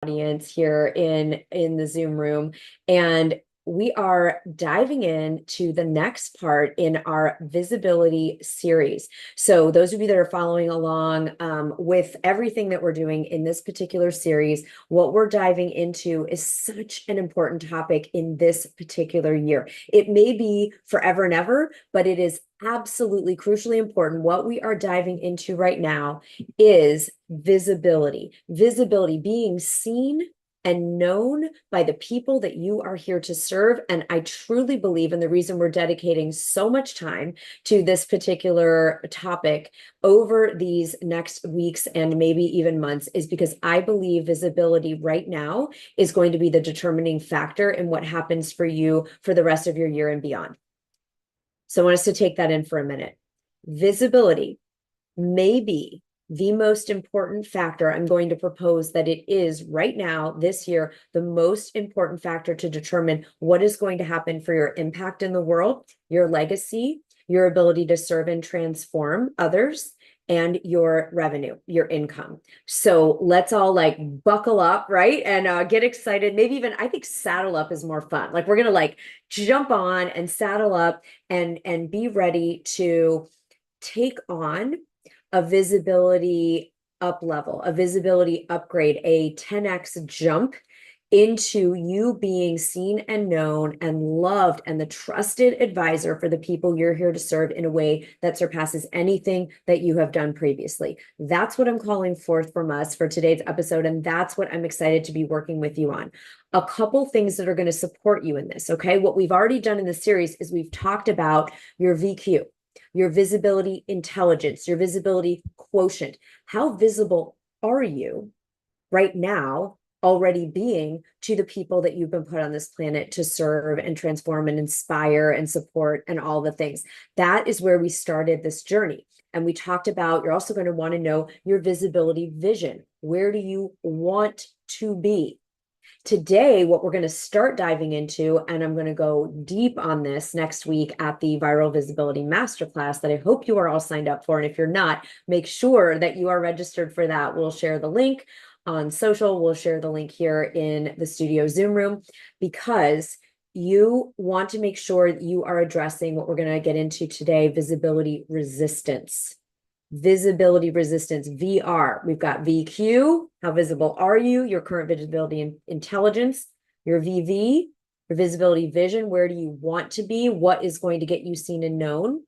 audience here in the Zoom room, and we are diving into the next part in our visibility series. So those of you that are following along with everything that we're doing in this particular series, what we're diving into is such an important topic in this particular year. It may be forever and ever, but it is absolutely crucially important. What we are diving into right now is visibility. Visibility, being seen and known by the people that you are here to serve. And I truly believe, and the reason we're dedicating so much time to this particular topic over these next weeks and maybe even months, is because I believe visibility right now is going to be the determining factor in what happens for you for the rest of your year and beyond. So I want us to take that in for a minute. Visibility may be the most important factor. I'm going to propose that it is right now, this year, the most important factor to determine what is going to happen for your impact in the world, your legacy, your ability to serve and transform others, and your revenue, your income. So let's all like buckle up, right? And get excited. Maybe even, I think saddle up is more fun. Like we're going to like jump on and saddle up and be ready to take on a visibility up level, a visibility upgrade, a 10x jump into you being seen and known and loved and the trusted advisor for the people you're here to serve in a way that surpasses anything that you have done previously. That's what I'm calling forth from us for today's episode. And that's what I'm excited to be working with you on. A couple things that are going to support you in this. Okay. What we've already done in the series is we've talked about your VQ, your visibility intelligence, your visibility quotient. How visible are you right now already being to the people that you've been put on this planet to serve and transform and inspire and support and all the things? That is where we started this journey. And we talked about, you're also going to want to know your visibility vision. Where do you want to be? Today, what we're going to start diving into, and I'm going to go deep on this next week at the Viral Visibility Masterclass that I hope you are all signed up for. And if you're not, make sure that you are registered for that. We'll share the link on social. We'll share the link here in the studio Zoom room, because you want to make sure that you are addressing what we're going to get into today, visibility resistance. Visibility resistance, VR. We've got VQ, how visible are you? Your current visibility and intelligence. Your VV, your visibility vision. Where do you want to be? What is going to get you seen and known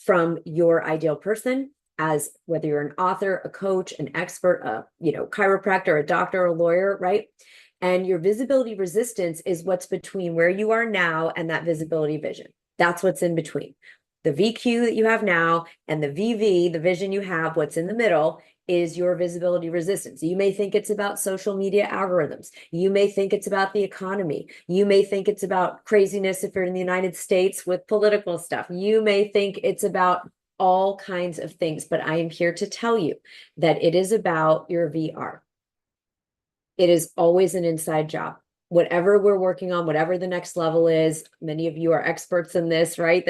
from your ideal person, as whether you're an author, a coach, an expert, a chiropractor, a doctor, a lawyer, right? And your visibility resistance is what's between where you are now and that visibility vision. That's what's in between. The VQ that you have now and the VV, the vision you have, what's in the middle is your visibility resistance. You may think it's about social media algorithms. You may think it's about the economy. You may think it's about craziness if you're in the United States with political stuff. You may think it's about all kinds of things, but I am here to tell you that it is about your VR. It is always an inside job. Whatever we're working on, whatever the next level is, many of you are experts in this, right?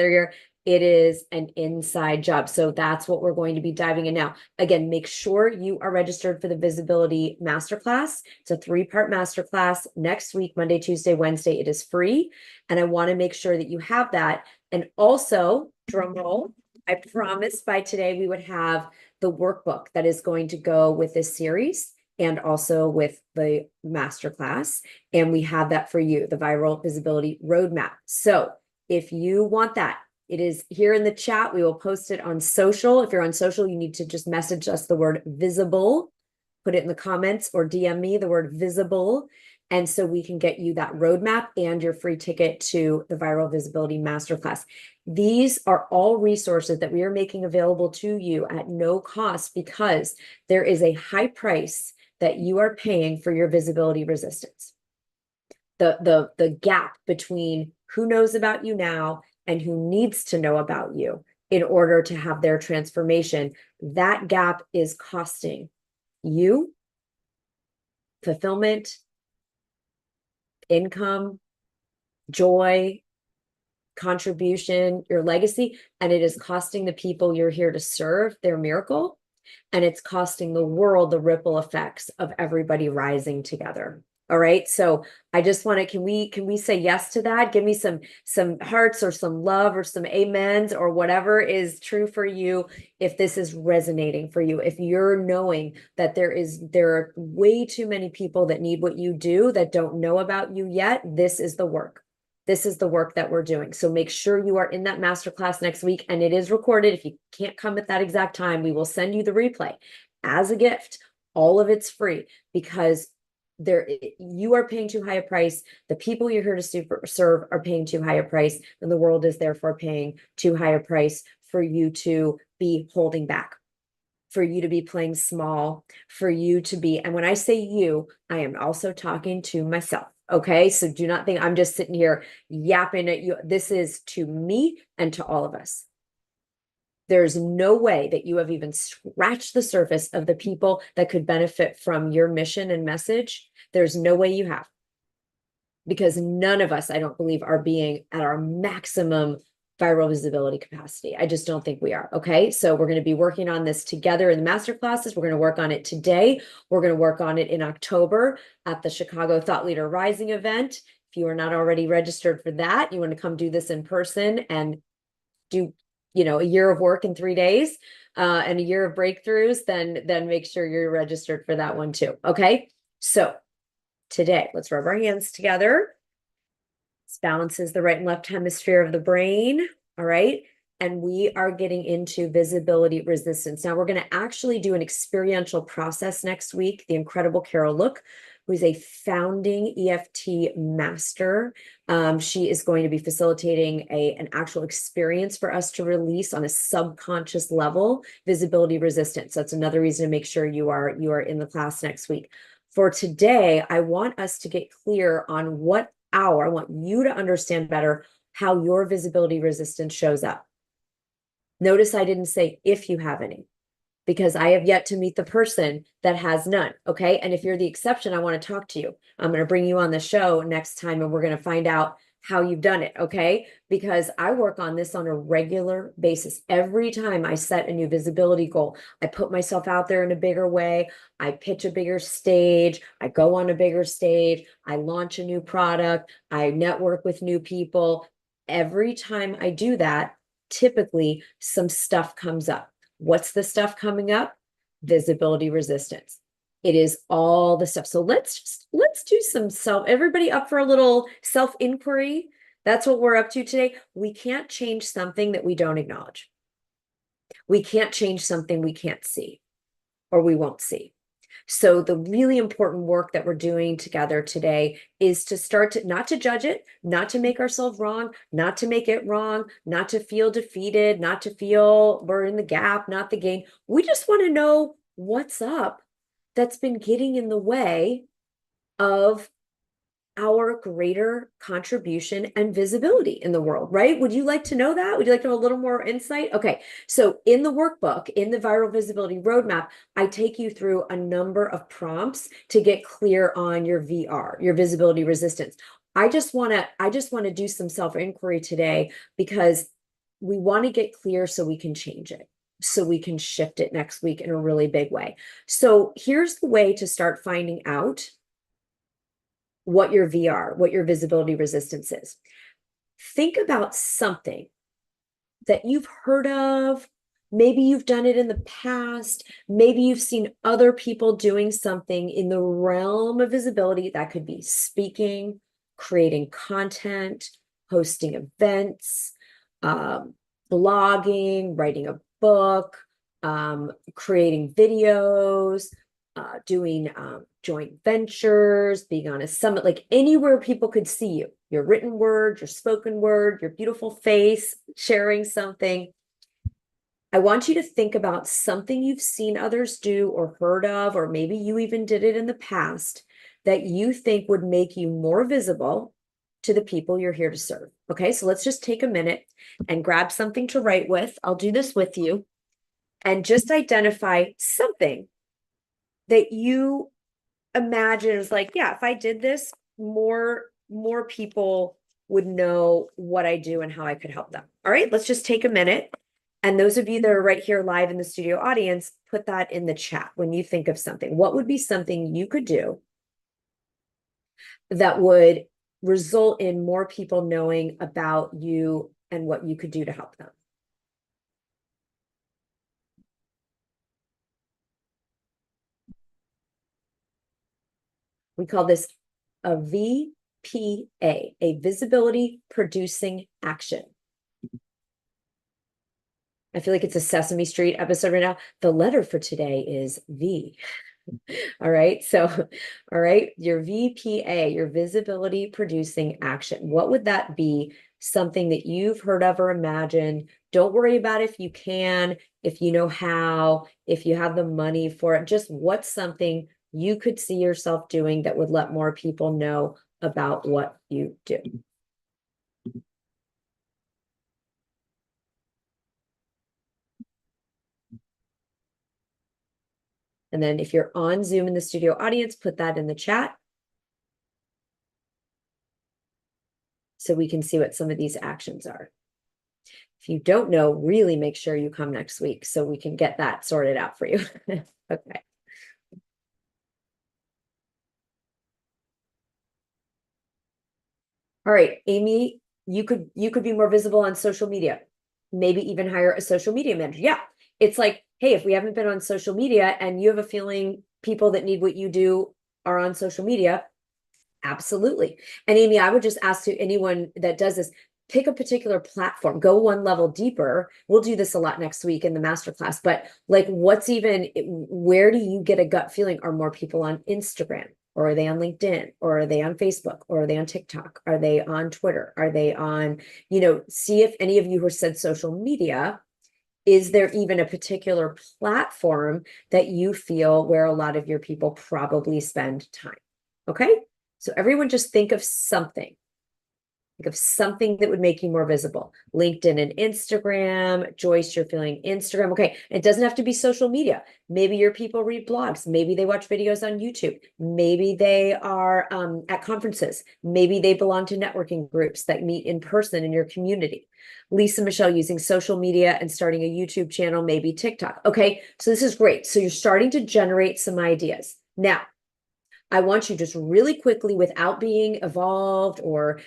It is an inside job. So that's what we're going to be diving in now. Again, make sure you are registered for the Visibility Masterclass. It's a 3-part masterclass next week, Monday, Tuesday, Wednesday. It is free. And I want to make sure that you have that. And also, drum roll, I promised by today we would have the workbook that is going to go with this series and also with the masterclass. And we have that for you, the Viral Visibility Roadmap. So if you want that, it is here in the chat. We will post it on social. If you're on social, you need to just message us the word visible, put it in the comments, or DM me the word visible. And so we can get you that roadmap and your free ticket to the Viral Visibility Masterclass. These are all resources that we are making available to you at no cost, because there is a high price that you are paying for your visibility resistance. The gap between who knows about you now and who needs to know about you in order to have their transformation, that gap is costing you fulfillment, income, joy, contribution, your legacy, and it is costing the people you're here to serve their miracle and it's costing the world the ripple effects of everybody rising together. All right. So I just want to, can we say yes to that? Give me some hearts or some love or some amens or whatever is true for you. If this is resonating for you, if you're knowing that there are way too many people that need what you do that don't know about you yet, this is the work. This is the work that we're doing. So make sure you are in that masterclass next week, and it is recorded. If you can't come at that exact time, we will send you the replay as a gift. All of it's free because you are paying too high a price. The people you're here to serve are paying too high a price, and the world is therefore paying too high a price for you to be holding back, for you to be playing small, for you to be, and when I say you, I am also talking to myself. Okay. So do not think I'm just sitting here yapping at you. This is to me and to all of us. There's no way that you have even scratched the surface of the people that could benefit from your mission and message. There's no way you have, because none of us, I don't believe, are being at our maximum viral visibility capacity. I just don't think we are. Okay. So we're going to be working on this together in the master classes. We're going to work on it today. We're going to work on it in October at the Chicago Thought Leader Rising event. If you are not already registered for that, you want to come do this in person and do, a year of work in 3 days, and a year of breakthroughs, then make sure you're registered for that one too. Okay. So today, let's rub our hands together. This balances the right and left hemisphere of the brain. All right. And we are getting into visibility resistance. Now we're going to actually do an experiential process next week. The incredible Carol Look, who is a founding EFT master. She is going to be facilitating an actual experience for us to release on a subconscious level, visibility resistance. That's another reason to make sure you are in the class next week. For today, I want us to get clear on I want you to understand better how your visibility resistance shows up. Notice I didn't say if you have any, because I have yet to meet the person that has none. Okay. And if you're the exception, I want to talk to you. I'm going to bring you on the show next time, and we're going to find out how you've done it. Okay. Because I work on this on a regular basis. Every time I set a new visibility goal, I put myself out there in a bigger way. I pitch a bigger stage. I go on a bigger stage. I launch a new product. I network with new people. Every time I do that, typically some stuff comes up. What's the stuff coming up? Visibility resistance. It is all the stuff. So let's do some everybody up for a little self-inquiry. That's what we're up to today. We can't change something that we don't acknowledge. We can't change something we can't see or we won't see. So the really important work that we're doing together today is to start to not to judge it, not to make ourselves wrong, not to make it wrong, not to feel defeated, not to feel we're in the gap, not the game. We just want to know what's up that's been getting in the way of our greater contribution and visibility in the world, right? Would you like to know that? Would you like to have a little more insight? Okay. So in the workbook, in the viral visibility roadmap, I take you through a number of prompts to get clear on your VR, your visibility resistance. I just want to do some self-inquiry today because we want to get clear so we can change it, so we can shift it next week in a really big way. So here's the way to start finding out what your VR, what your visibility resistance is. Think about something that you've heard of. Maybe you've done it in the past. Maybe you've seen other people doing something in the realm of visibility. That could be speaking, creating content, hosting events, blogging, writing a book, creating videos, doing joint ventures, being on a summit, like anywhere people could see you, your written word, your spoken word, your beautiful face, sharing something. I want you to think about something you've seen others do or heard of, or maybe you even did it in the past that you think would make you more visible to the people you're here to serve. Okay, so let's just take a minute and grab something to write with. I'll do this with you, and just identify something that you imagine is like, yeah, if I did this, more people would know what I do and how I could help them. All right, let's just take a minute And those of you that are right here live in the studio audience, put that in the chat when you think of something. What would be something you could do that would result in more people knowing about you and what you could do to help them? We call this a VPA, a visibility producing action. I feel like it's a Sesame Street episode right now. The letter for today is V. All right. So, all right, your VPA, your visibility producing action. What would that be? Something that you've heard of or imagined. Don't worry about if you can, if you know how, if you have the money for it. Just what's something you could see yourself doing that would let more people know about what you do. And then if you're on Zoom in the studio audience, put that in the chat so we can see what some of these actions are. If you don't know, really make sure you come next week so we can get that sorted out for you. Okay. All right, Amy, you could be more visible on social media. Maybe even hire a social media manager. Yeah. It's like, hey, if we haven't been on social media and you have a feeling people that need what you do are on social media, absolutely. And Amy, I would just ask to anyone that does this, pick a particular platform, go one level deeper. We'll do this a lot next week in the masterclass, but like where do you get a gut feeling? Are more people on Instagram? Or are they on LinkedIn? Or are they on Facebook? Or are they on TikTok? Are they on Twitter? Are they on, see if any of you who said social media, is there even a particular platform that you feel where a lot of your people probably spend time? Okay. So everyone just think of something. Think of something that would make you more visible. LinkedIn and Instagram. Joyce, you're feeling Instagram. Okay. It doesn't have to be social media. Maybe your people read blogs. Maybe they watch videos on YouTube. Maybe they are at conferences. Maybe they belong to networking groups that meet in person in your community. Lisa Michelle using social media and starting a YouTube channel, maybe TikTok. Okay. So this is great. So you're starting to generate some ideas. Now, I want you just really quickly, without being evolved or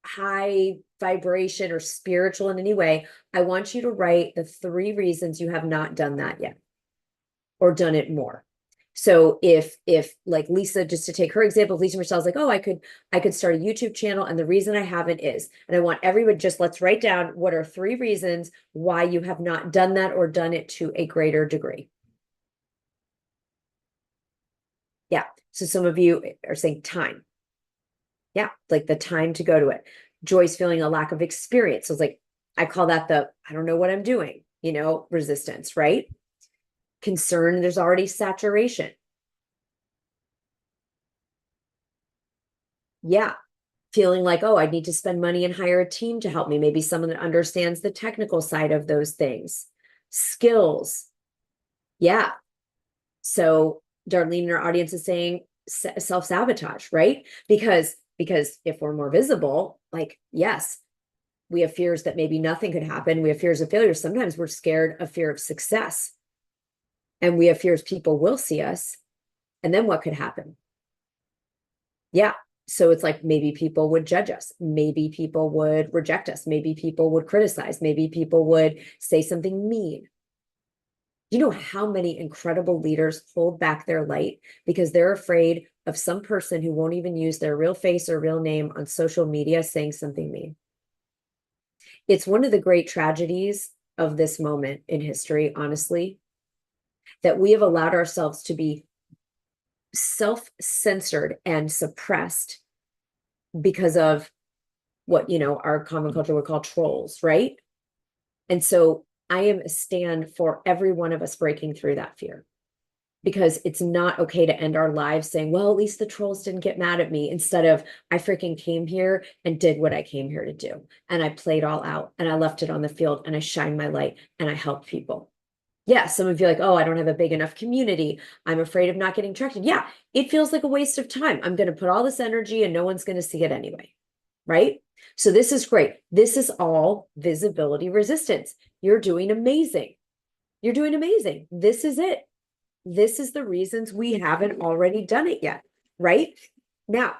high vibration or spiritual in any way, I want you to write the 3 reasons you have not done that yet or done it more. So if like Lisa, just to take her example, Lisa Michelle's like, oh, I could start a YouTube channel. And the reason I haven't is, and I want everyone, just let's write down what are 3 reasons why you have not done that or done it to a greater degree. Yeah. So some of you are saying time. Yeah, like the time to go to it. Joy's feeling a lack of experience. So it's like, I call that I don't know what I'm doing, resistance, right? Concern, there's already saturation. Yeah, feeling like, oh, I need to spend money and hire a team to help me. Maybe someone that understands the technical side of those things. Skills. Yeah. So Darlene in our audience is saying self-sabotage, right? Because if we're more visible, like, yes, we have fears that maybe nothing could happen. We have fears of failure. Sometimes we're scared of fear of success. And we have fears people will see us. And then what could happen? Yeah. So it's like maybe people would judge us. Maybe people would reject us. Maybe people would criticize. Maybe people would say something mean. You know how many incredible leaders hold back their light because they're afraid of some person who won't even use their real face or real name on social media saying something mean. It's one of the great tragedies of this moment in history, honestly, that we have allowed ourselves to be self-censored and suppressed because of what, our common culture would call trolls, right? And so I am a stand for every one of us breaking through that fear, because it's not okay to end our lives saying, well, at least the trolls didn't get mad at me, instead of I freaking came here and did what I came here to do. And I played all out and I left it on the field and I shined my light and I helped people. Yeah, some of you are like, oh, I don't have a big enough community. I'm afraid of not getting traction. Yeah, it feels like a waste of time. I'm going to put all this energy and no one's going to see it anyway, right? So this is great. This is all visibility resistance. You're doing amazing. You're doing amazing. This is it. This is the reasons we haven't already done it yet, right? Now,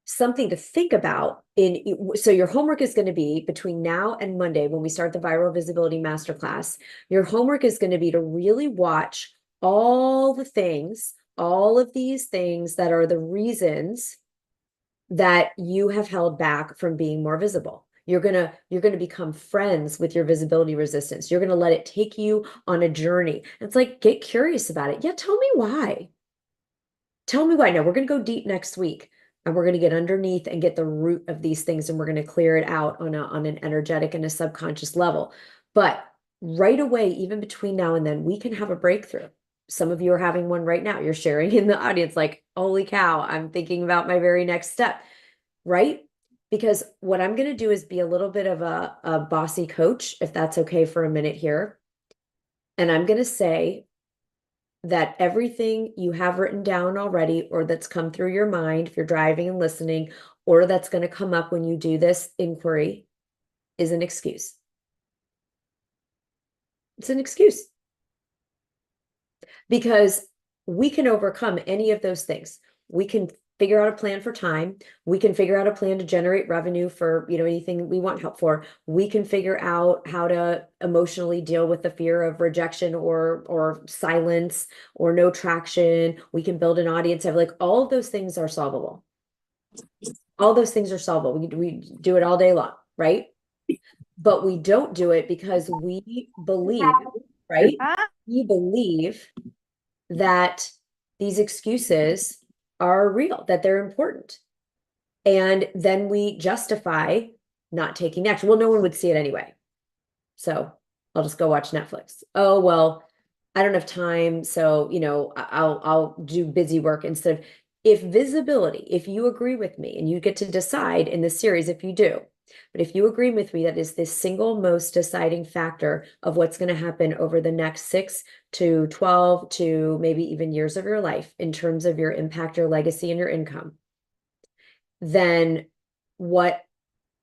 something to think about so your homework is going to be between now and Monday when we start the viral visibility masterclass. Your homework is going to be to really watch all the things, all of these things that are the reasons that you have held back from being more visible. You're gonna become friends with your visibility resistance. You're gonna let it take you on a journey. It's like, get curious about it. Yeah, tell me why. Tell me why. Now we're gonna go deep next week, and we're gonna get underneath and get the root of these things, and we're gonna clear it out on an energetic and a subconscious level. But right away, even between now and then, we can have a breakthrough. Some of you are having one right now. You're sharing in the audience, like, holy cow, I'm thinking about my very next step, right? Because what I'm going to do is be a little bit of a bossy coach, if that's okay for a minute here. And I'm going to say that everything you have written down already, or that's come through your mind, if you're driving and listening, or that's going to come up when you do this inquiry, is an excuse. It's an excuse because we can overcome any of those things. We can figure out a plan for time. We can figure out a plan to generate revenue for, anything we want help for. We can figure out how to emotionally deal with the fear of rejection or silence or no traction. We can build an audience of, like, all of those things are solvable. All those things are solvable. We do it all day long, right? But we don't do it because we believe, right? We believe that these excuses are real, that they're important. And then we justify not taking action. Well, no one would see it anyway. So I'll just go watch Netflix. Oh, well, I don't have time. So, I'll do busy work instead of, if visibility, if you agree with me, and you get to decide in this series if you do, but if you agree with me, that is the single most deciding factor of what's going to happen over the next 6 to 12 to maybe even years of your life in terms of your impact, your legacy, and your income, then what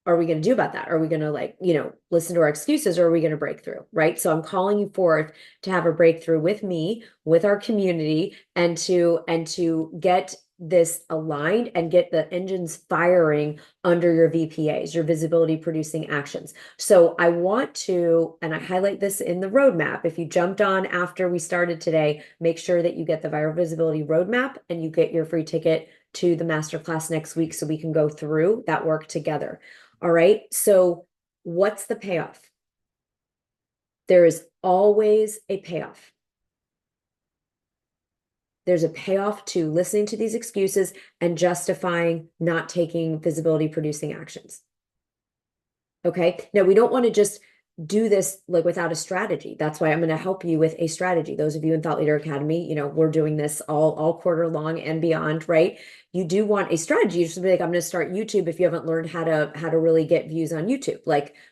are we going to do about that? Are we going to, listen to our excuses, or are we going to break through? Right. So I'm calling you forth to have a breakthrough with me, with our community, and to get this aligned and get the engines firing under your VPAs, your visibility producing actions. So I want to, and I highlight this in the roadmap. If you jumped on after we started today, make sure that you get the viral visibility roadmap and you get your free ticket to the masterclass next week so we can go through that work together. All right. So what's the payoff? There is always a payoff. There's a payoff to listening to these excuses and justifying not taking visibility producing actions. Okay. Now, we don't want to just do this like without a strategy. That's why I'm going to help you with a strategy. Those of you in Thought Leader Academy, we're doing this all quarter long and beyond, right? You do want a strategy. You just be like, I'm going to start YouTube if you haven't learned how to really get views on YouTube.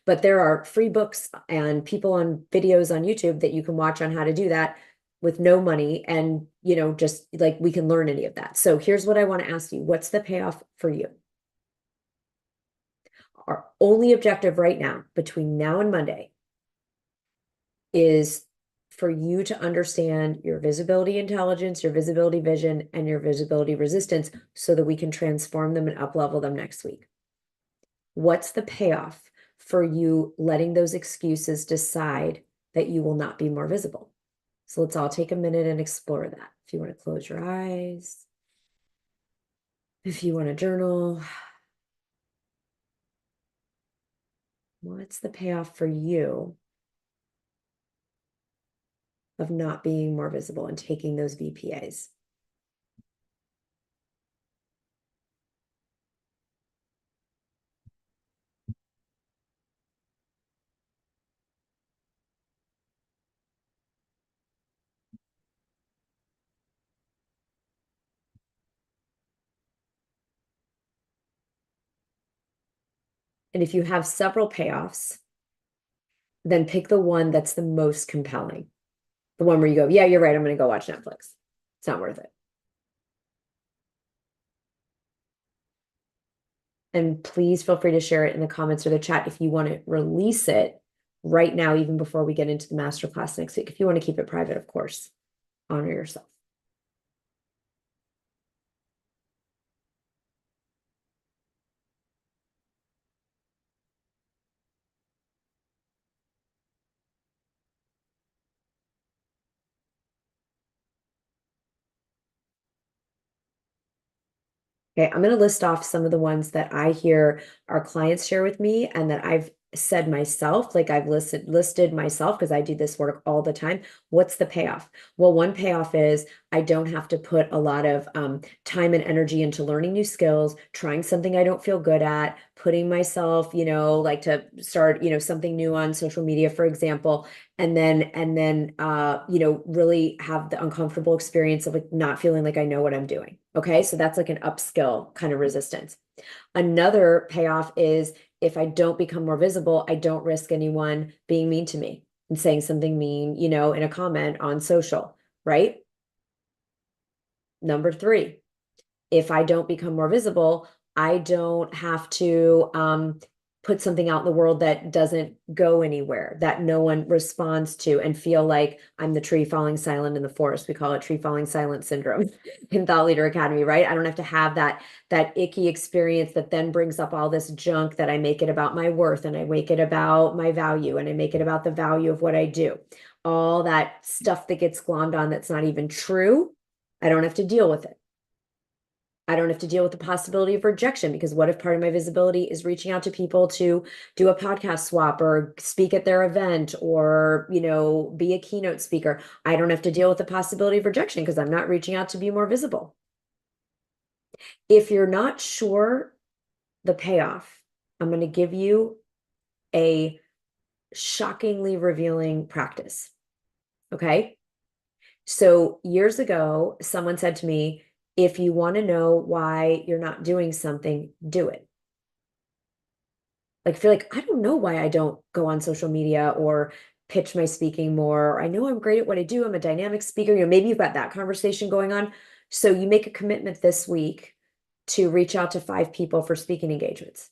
But there are free books and people on videos on YouTube that you can watch on how to do that with no money. And, just like we can learn any of that. So here's what I want to ask you. What's the payoff for you? Our only objective right now, between now and Monday, is for you to understand your visibility intelligence, your visibility vision, and your visibility resistance so that we can transform them and up-level them next week. What's the payoff for you letting those excuses decide that you will not be more visible? So let's all take a minute and explore that. If you want to close your eyes, if you want to journal, what's the payoff for you of not being more visible and taking those VPAs? And if you have several payoffs, then pick the one that's the most compelling. The one where you go, yeah, you're right, I'm going to go watch Netflix. It's not worth it. And please feel free to share it in the comments or the chat if you want to release it right now, even before we get into the masterclass next week. If you want to keep it private, of course, honor yourself. Okay, I'm going to list off some of the ones that I hear our clients share with me and that I've said myself, like I've listed myself because I do this work all the time. What's the payoff? Well, one payoff is I don't have to put a lot of time and energy into learning new skills, trying something I don't feel good at, putting myself, like to start, something new on social media, for example, and then really have the uncomfortable experience of like not feeling like I know what I'm doing. Okay, so that's like an upskill kind of resistance. Another payoff is if I don't become more visible, I don't risk anyone being mean to me and saying something mean, in a comment on social, right? Number three, if I don't become more visible, I don't have to put something out in the world that doesn't go anywhere, that no one responds to, and feel like I'm the tree falling silent in the forest. We call it tree falling silent syndrome in Thought Leader Academy, right? I don't have to have that icky experience that then brings up all this junk that I make it about my worth and I make it about my value and I make it about the value of what I do. All that stuff that gets glommed on that's not even true. I don't have to deal with it. I don't have to deal with the possibility of rejection because what if part of my visibility is reaching out to people to do a podcast swap or speak at their event or, be a keynote speaker? I don't have to deal with the possibility of rejection because I'm not reaching out to be more visible. If you're not sure the payoff, I'm going to give you a shockingly revealing practice. Okay. So years ago, someone said to me, if you want to know why you're not doing something, do it. Like, I feel like I don't know why I don't go on social media or pitch my speaking more. I know I'm great at what I do. I'm a dynamic speaker. Maybe you've got that conversation going on. So you make a commitment this week to reach out to 5 people for speaking engagements.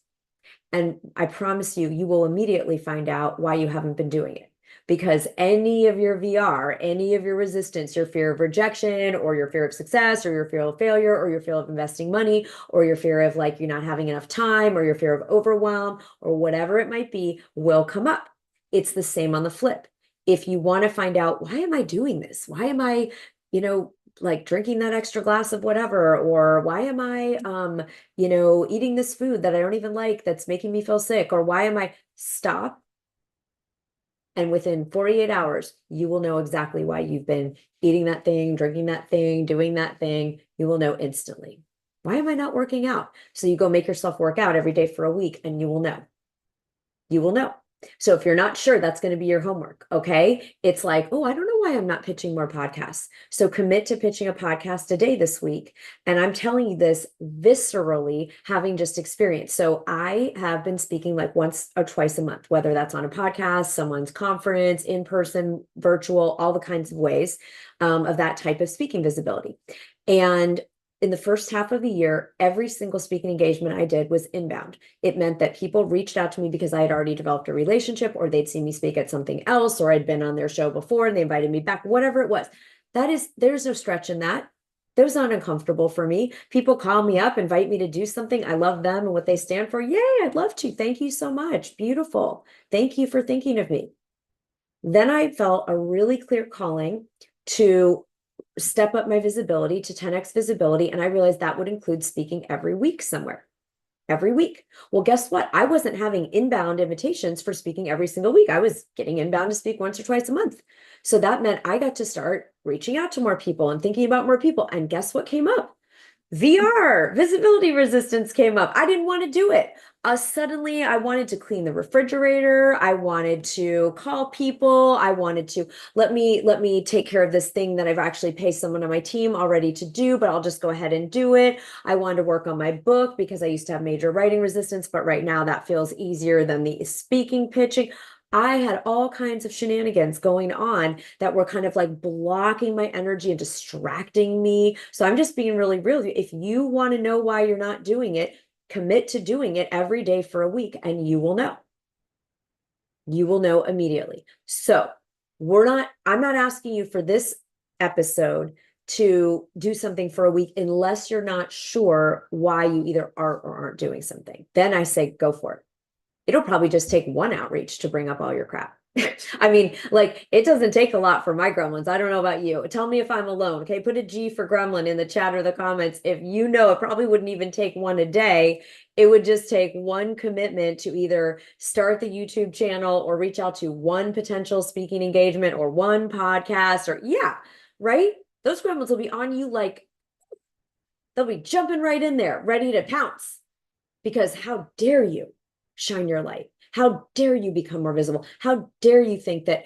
And I promise you, you will immediately find out why you haven't been doing it. Because any of your VR, any of your resistance, your fear of rejection, or your fear of success, or your fear of failure, or your fear of investing money, or your fear of like you're not having enough time, or your fear of overwhelm, or whatever it might be, will come up. It's the same on the flip. If you want to find out, why am I doing this? Why am I, like drinking that extra glass of whatever, or why am I eating this food that I don't even like that's making me feel sick, or why am I stop? And within 48 hours, you will know exactly why you've been eating that thing, drinking that thing, doing that thing. You will know instantly. Why am I not working out? So you go make yourself work out every day for a week and you will know. You will know. So if you're not sure, that's going to be your homework. Okay. It's like, oh, I don't know why I'm not pitching more podcasts. So commit to pitching a podcast a day this week. And I'm telling you this viscerally, having just experienced. So I have been speaking like once or twice a month, whether that's on a podcast, someone's conference, in person, virtual, all the kinds of ways of that type of speaking visibility. And in the first half of the year, every single speaking engagement I did was inbound. It meant that people reached out to me because I had already developed a relationship, or they'd seen me speak at something else, or I'd been on their show before and they invited me back, whatever it was. There's no stretch in that. That was not uncomfortable for me. People call me up, invite me to do something. I love them and what they stand for. Yay, I'd love to. Thank you so much. Beautiful. Thank you for thinking of me. Then I felt a really clear calling to step up my visibility to 10x visibility. And I realized that would include speaking every week somewhere, every week. Well, guess what? I wasn't having inbound invitations for speaking every single week. I was getting inbound to speak once or twice a month. So that meant I got to start reaching out to more people and thinking about more people. And guess what came up? VR, visibility resistance came up. I didn't want to do it. Suddenly, I wanted to clean the refrigerator. I wanted to call people. I wanted to let me take care of this thing that I've actually paid someone on my team already to do, but I'll just go ahead and do it. I wanted to work on my book because I used to have major writing resistance, but right now that feels easier than the speaking pitching. I had all kinds of shenanigans going on that were kind of like blocking my energy and distracting me. So I'm just being really real. If you want to know why you're not doing it, commit to doing it every day for a week and you will know. You will know immediately. So I'm not asking you for this episode to do something for a week unless you're not sure why you either are or aren't doing something. Then I say, go for it. It'll probably just take one outreach to bring up all your crap. I mean, like, it doesn't take a lot for my gremlins. I don't know about you. Tell me if I'm alone. Okay. Put a G for gremlin in the chat or the comments. If you know, it probably wouldn't even take one a day. It would just take one commitment to either start the YouTube channel or reach out to one potential speaking engagement or one podcast or, yeah, right? Those gremlins will be on you like they'll be jumping right in there, ready to pounce. Because how dare you shine your light? How dare you become more visible? How dare you think that,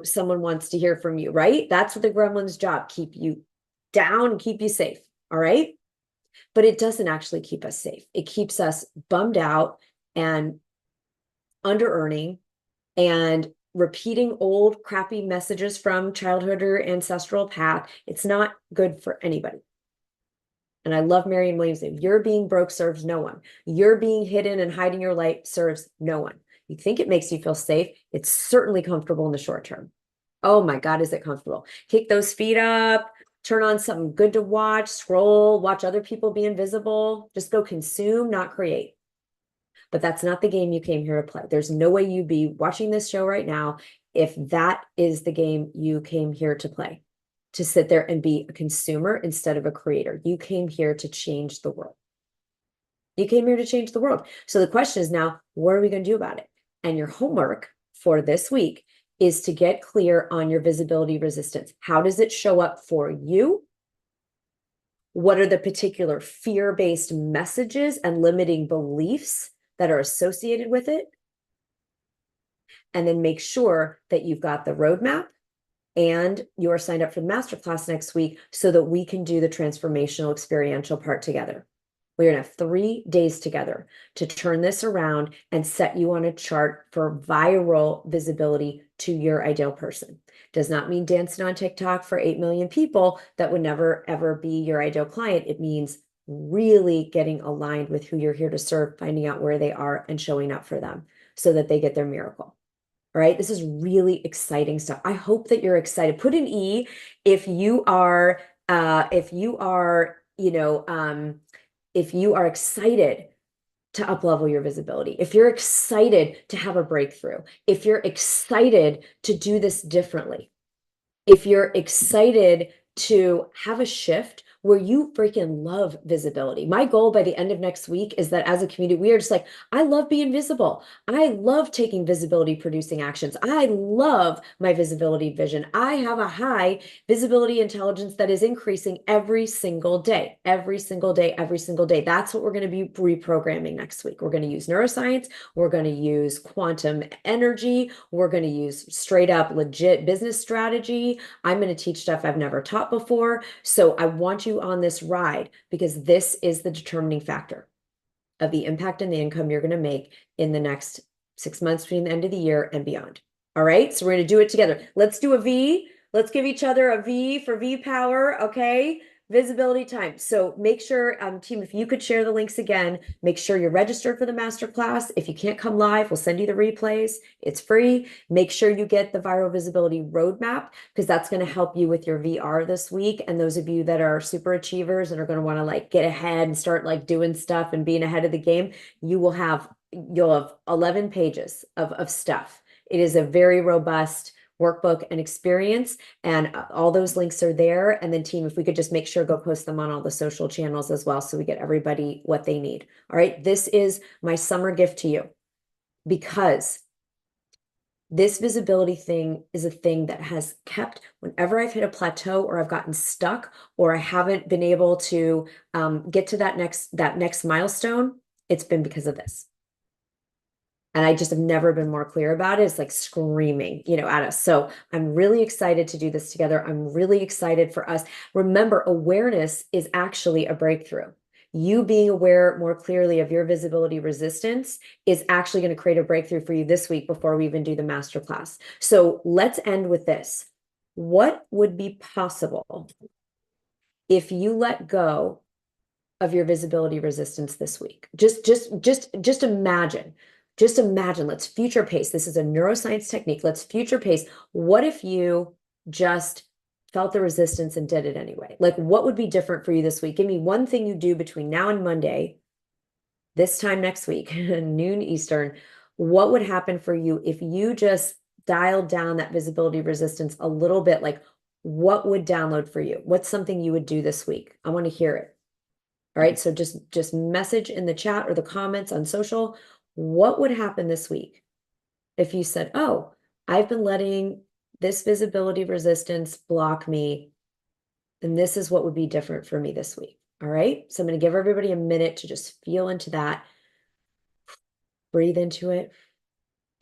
someone wants to hear from you, right? That's what the gremlin's job, keep you down and keep you safe. All right. But it doesn't actually keep us safe. It keeps us bummed out and under earning and repeating old crappy messages from childhood or ancestral path. It's not good for anybody. And I love Marianne Williamson. You're being broke serves no one. You're being hidden and hiding your light serves no one. You think it makes you feel safe. It's certainly comfortable in the short term. Oh my God, is it comfortable? Kick those feet up, turn on something good to watch, scroll, watch other people be invisible. Just go consume, not create. But that's not the game you came here to play. There's no way you'd be watching this show right now if that is the game you came here to play, to sit there and be a consumer instead of a creator. You came here to change the world. You came here to change the world. So the question is now, what are we going to do about it? And your homework for this week is to get clear on your visibility resistance. How does it show up for you? What are the particular fear-based messages and limiting beliefs that are associated with it? And then make sure that you've got the roadmap and you're signed up for the masterclass next week so that we can do the transformational experiential part together. We're going to have 3 days together to turn this around and set you on a chart for viral visibility to your ideal person. Does not mean dancing on TikTok for 8 million people that would never, ever be your ideal client. It means really getting aligned with who you're here to serve, finding out where they are and showing up for them so that they get their miracle. All right. This is really exciting stuff. I hope that you're excited. Put an E if you are, if you are, if you are excited to up-level your visibility, if you're excited to have a breakthrough, if you're excited to do this differently, if you're excited to have a shift where you freaking love visibility. My goal by the end of next week is that as a community, we are just like, I love being visible. I love taking visibility producing actions. I love my visibility vision. I have a high visibility intelligence that is increasing every single day, every single day, every single day. That's what we're going to be reprogramming next week. We're going to use neuroscience. We're going to use quantum energy. We're going to use straight up legit business strategy. I'm going to teach stuff I've never taught before. So I want you on this ride because this is the determining factor of the impact and the income you're going to make in the next 6 months between the end of the year and beyond. All right. So we're going to do it together. Let's do a V. Let's give each other a V for V power. Okay. Visibility time. So make sure, team, if you could share the links again, make sure you're registered for the masterclass. If you can't come live, we'll send you the replays. It's free. Make sure you get the viral visibility roadmap because that's going to help you with your VR this week. And those of you that are super achievers and are going to want to like get ahead and start like doing stuff and being ahead of the game, you'll have 11 pages of stuff. It is a very robust workbook and experience, and all those links are there. And then team, if we could just make sure, go post them on all the social channels as well so we get everybody what they need. All right, this is my summer gift to you because this visibility thing is a thing that has kept, whenever I've hit a plateau or I've gotten stuck or I haven't been able to get to that next milestone, it's been because of this. And I just have never been more clear about it. It's like screaming, at us. So I'm really excited to do this together. I'm really excited for us. Remember, awareness is actually a breakthrough. You being aware more clearly of your visibility resistance is actually going to create a breakthrough for you this week before we even do the masterclass. So let's end with this. What would be possible if you let go of your visibility resistance this week. Just imagine. Just imagine. Let's future pace. This is a neuroscience technique. Let's future pace. What if you just felt the resistance and did it anyway? Like, what would be different for you this week? Give me one thing you do between now and Monday, this time next week, noon Eastern. What would happen for you if you just dialed down that visibility resistance a little bit? Like, what would download for you? What's something you would do this week? I want to hear it. All right. So just message in the chat or the comments on social. What would happen this week if you said, oh, I've been letting this visibility resistance block me, and this is what would be different for me this week. All right. So I'm going to give everybody a minute to just feel into that, breathe into it,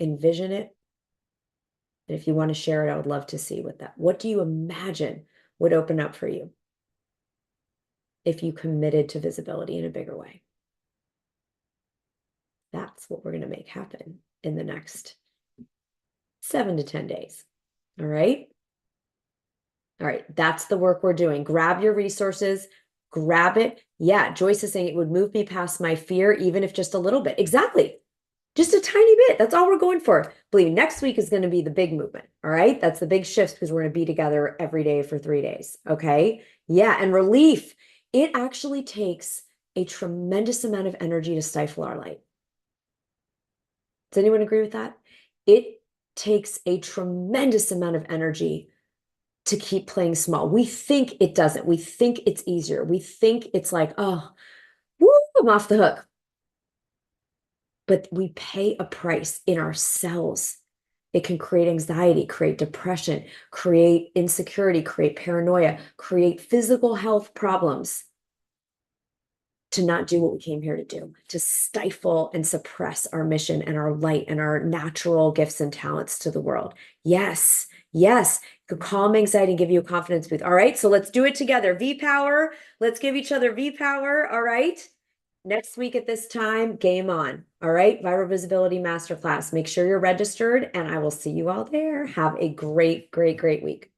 envision it. And if you want to share it, I would love to see what do you imagine would open up for you if you committed to visibility in a bigger way? That's what we're going to make happen in the next 7 to 10 days. All right. All right. That's the work we're doing. Grab your resources, grab it. Yeah. Joyce is saying it would move me past my fear, even if just a little bit. Exactly. Just a tiny bit. That's all we're going for. Believe me, next week is going to be the big movement. All right. That's the big shifts because we're going to be together every day for 3 days. Okay. Yeah. And relief. It actually takes a tremendous amount of energy to stifle our light. Does anyone agree with that? It takes a tremendous amount of energy to keep playing small. We think it doesn't. We think it's easier. We think it's like, oh, woo, I'm off the hook. But we pay a price in ourselves. It can create anxiety, create depression, create insecurity, create paranoia, create physical health problems to not do what we came here to do, to stifle and suppress our mission and our light and our natural gifts and talents to the world. Yes, yes. Could calm anxiety and give you a confidence boost. All right, so let's do it together. V power. Let's give each other V power. All right. Next week at this time, game on. All right, Viral Visibility Masterclass. Make sure you're registered, and I will see you all there. Have a great, great, great week.